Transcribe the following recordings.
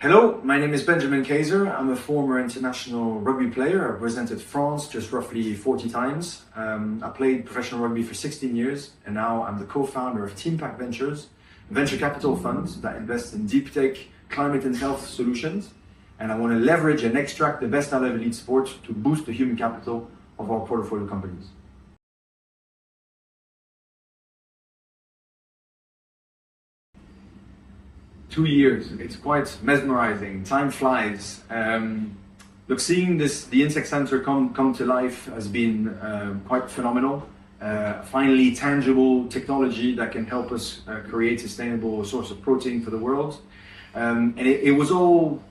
Hello, my name is Benjamin Kayser. I'm a former international rugby player. I represented France just roughly 40 times. I played professional rugby for 16 years, and now I'm the co-founder of TeamPack Ventures, a venture capital fund that invests in deep tech, climate and health solutions. And I want to leverage and extract the best out of elite sports to boost the human capital of our portfolio companies. Two years, it's quite mesmerizing. Time flies. Look, seeing the Insect Center come to life has been quite phenomenal. Finally, tangible technology that can help us create sustainable source of protein for the world. And it was all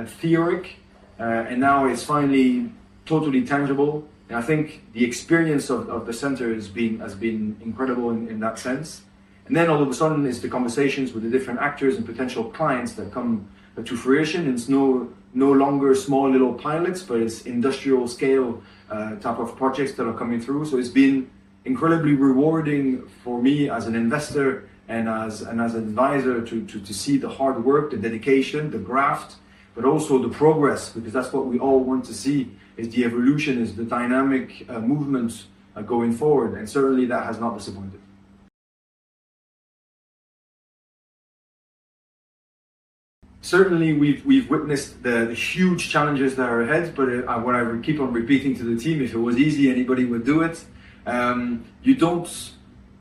theoric, and now it's finally totally tangible. And I think the experience of the center has been incredible in that sense. And then all of a sudden it's the conversations with the different actors and potential clients that come to fruition. It's no longer small little pilots, but it's industrial scale type of projects that are coming through. So it's been incredibly rewarding for me as an investor and as an advisor to see the hard work, the dedication, the graft, but also the progress, because that's what we all want to see, is the evolution, is the dynamic movement going forward. And certainly that has not disappointed. Certainly, we've witnessed the huge challenges that are ahead, but what I keep on repeating to the team, if it was easy, anybody would do it. You don't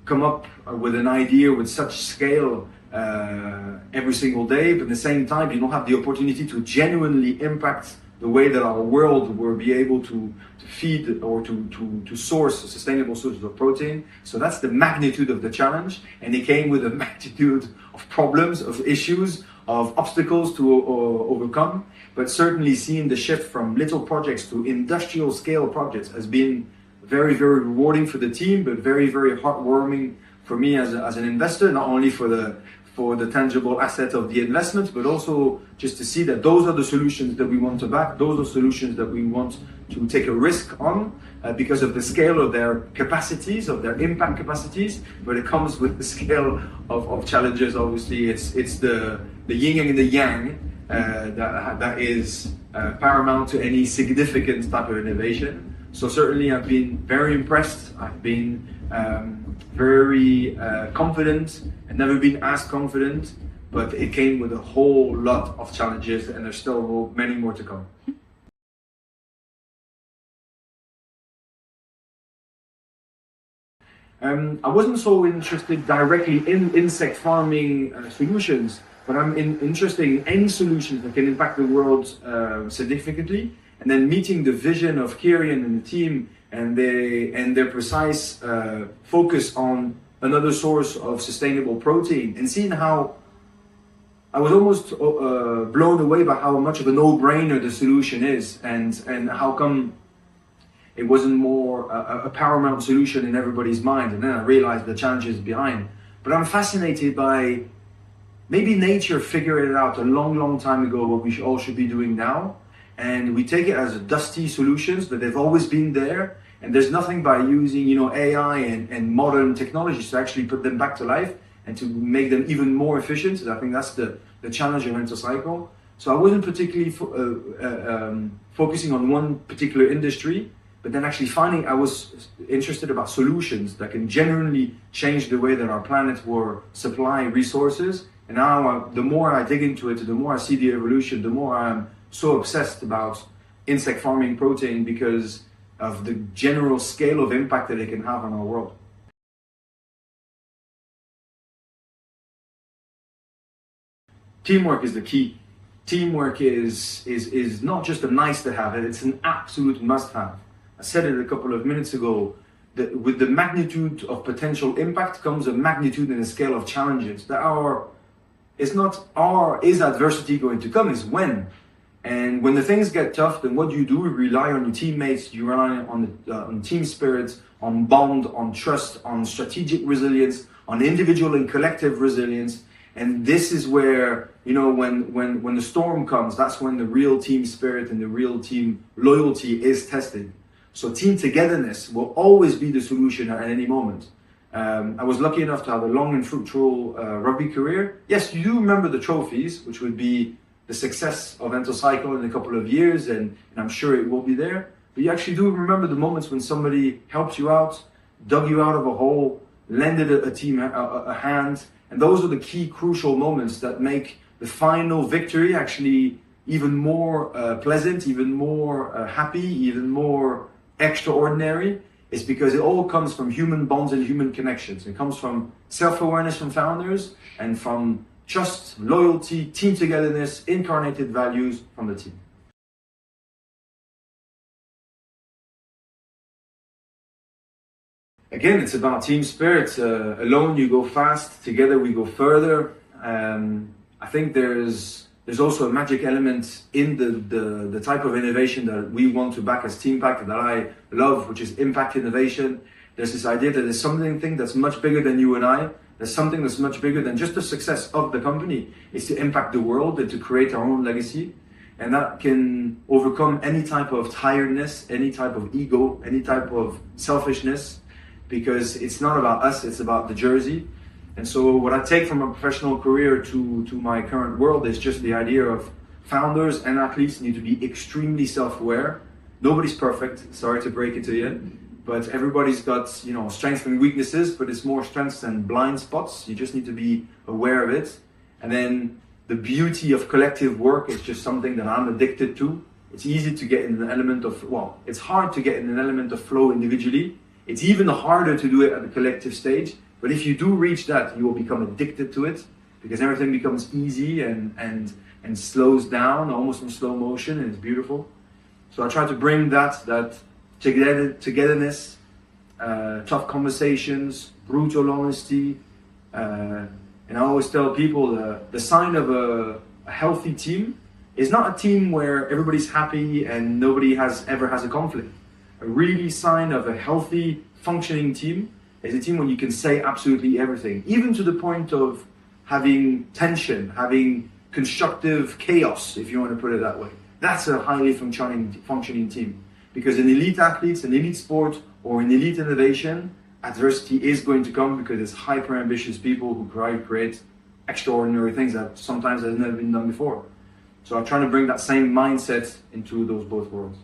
come up with an idea with such scale every single day, but at the same time, you don't have the opportunity to genuinely impact the way that our world will be able to feed or to source sustainable sources of protein. So that's the magnitude of the challenge, and it came with a magnitude of problems, of issues, of obstacles to overcome. But certainly seeing the shift from little projects to industrial scale projects has been very, very rewarding for the team, but very, very heartwarming for me as an investor, not only for the tangible asset of the investment, but also just to see that those are the solutions that we want to back, those are solutions that we want to take a risk on because of the scale of their capacities, of their impact capacities, but it comes with the scale of challenges. Obviously, it's the yin and the yang that is paramount to any significant type of innovation. So certainly I've been very impressed. I've been very confident. I've never been as confident, but it came with a whole lot of challenges, and there's still many more to come. I wasn't so interested directly in insect farming solutions, but I'm interested in any solutions that can impact the world significantly. And then meeting the vision of Kieran and the team and their precise focus on another source of sustainable protein, and seeing how I was almost blown away by how much of a no-brainer the solution is, and how come it wasn't more a paramount solution in everybody's mind. And then I realized the challenges behind. But I'm fascinated by maybe nature figured it out a long, long time ago what we all should be doing now. And we take it as dusty solutions, but they've always been there. And there's nothing by using, AI and modern technologies to actually put them back to life and to make them even more efficient. So I think that's the challenge of Entocycle. So I wasn't particularly focusing on one particular industry, but then actually I was interested about solutions that can genuinely change the way that our planet will supply resources. And now the more I dig into it, the more I see the evolution, the more I'm so obsessed about insect farming protein because of the general scale of impact that it can have on our world. Teamwork is the key. Teamwork is not just a nice to have, it's an absolute must have. I said it a couple of minutes ago, that with the magnitude of potential impact comes a magnitude and a scale of challenges. Is adversity going to come, is when. And when the things get tough, then what do? You rely on your teammates, you rely on team spirit, on bond, on trust, on strategic resilience, on individual and collective resilience. And this is where, when the storm comes, that's when the real team spirit and the real team loyalty is tested. So team togetherness will always be the solution at any moment. I was lucky enough to have a long and fruitful rugby career. Yes, you do remember the trophies, which would be the success of Entocycle in a couple of years, and I'm sure it will be there. But you actually do remember the moments when somebody helped you out, dug you out of a hole, lended a team a hand, and those are the key crucial moments that make the final victory actually even more pleasant, even more happy, even more extraordinary. It's because it all comes from human bonds and human connections. It comes from self-awareness from founders and from trust, loyalty, team togetherness, incarnated values from the team. Again, it's about team spirit. Alone you go fast, together we go further. I think there's also a magic element in the type of innovation that we want to back as Teampact that I love, which is impact innovation. There's this idea that there's something that's much bigger than you and I. There's something that's much bigger than just the success of the company. It's to impact the world and to create our own legacy. And that can overcome any type of tiredness, any type of ego, any type of selfishness, because it's not about us, it's about the jersey. And so what I take from a professional career to my current world is just the idea of founders and athletes need to be extremely self-aware. Nobody's perfect, sorry to break it to you, but everybody's got, strengths and weaknesses, but it's more strengths and blind spots. You just need to be aware of it. And then the beauty of collective work is just something that I'm addicted to. It's easy to get in an element of, it's hard to get in an element of flow individually. It's even harder to do it at the collective stage. But if you do reach that, you will become addicted to it because everything becomes easy and slows down, almost in slow motion, and it's beautiful. So I try to bring that togetherness, tough conversations, brutal honesty. And I always tell people the sign of a healthy team is not a team where everybody's happy and nobody ever has a conflict. A really sign of a healthy, functioning team is a team when you can say absolutely everything, even to the point of having tension, having constructive chaos, if you want to put it that way. That's a highly functioning team. Because in elite athletes, in elite sport, or in elite innovation, adversity is going to come because it's hyper ambitious people who create extraordinary things that sometimes have never been done before. So I'm trying to bring that same mindset into those both worlds.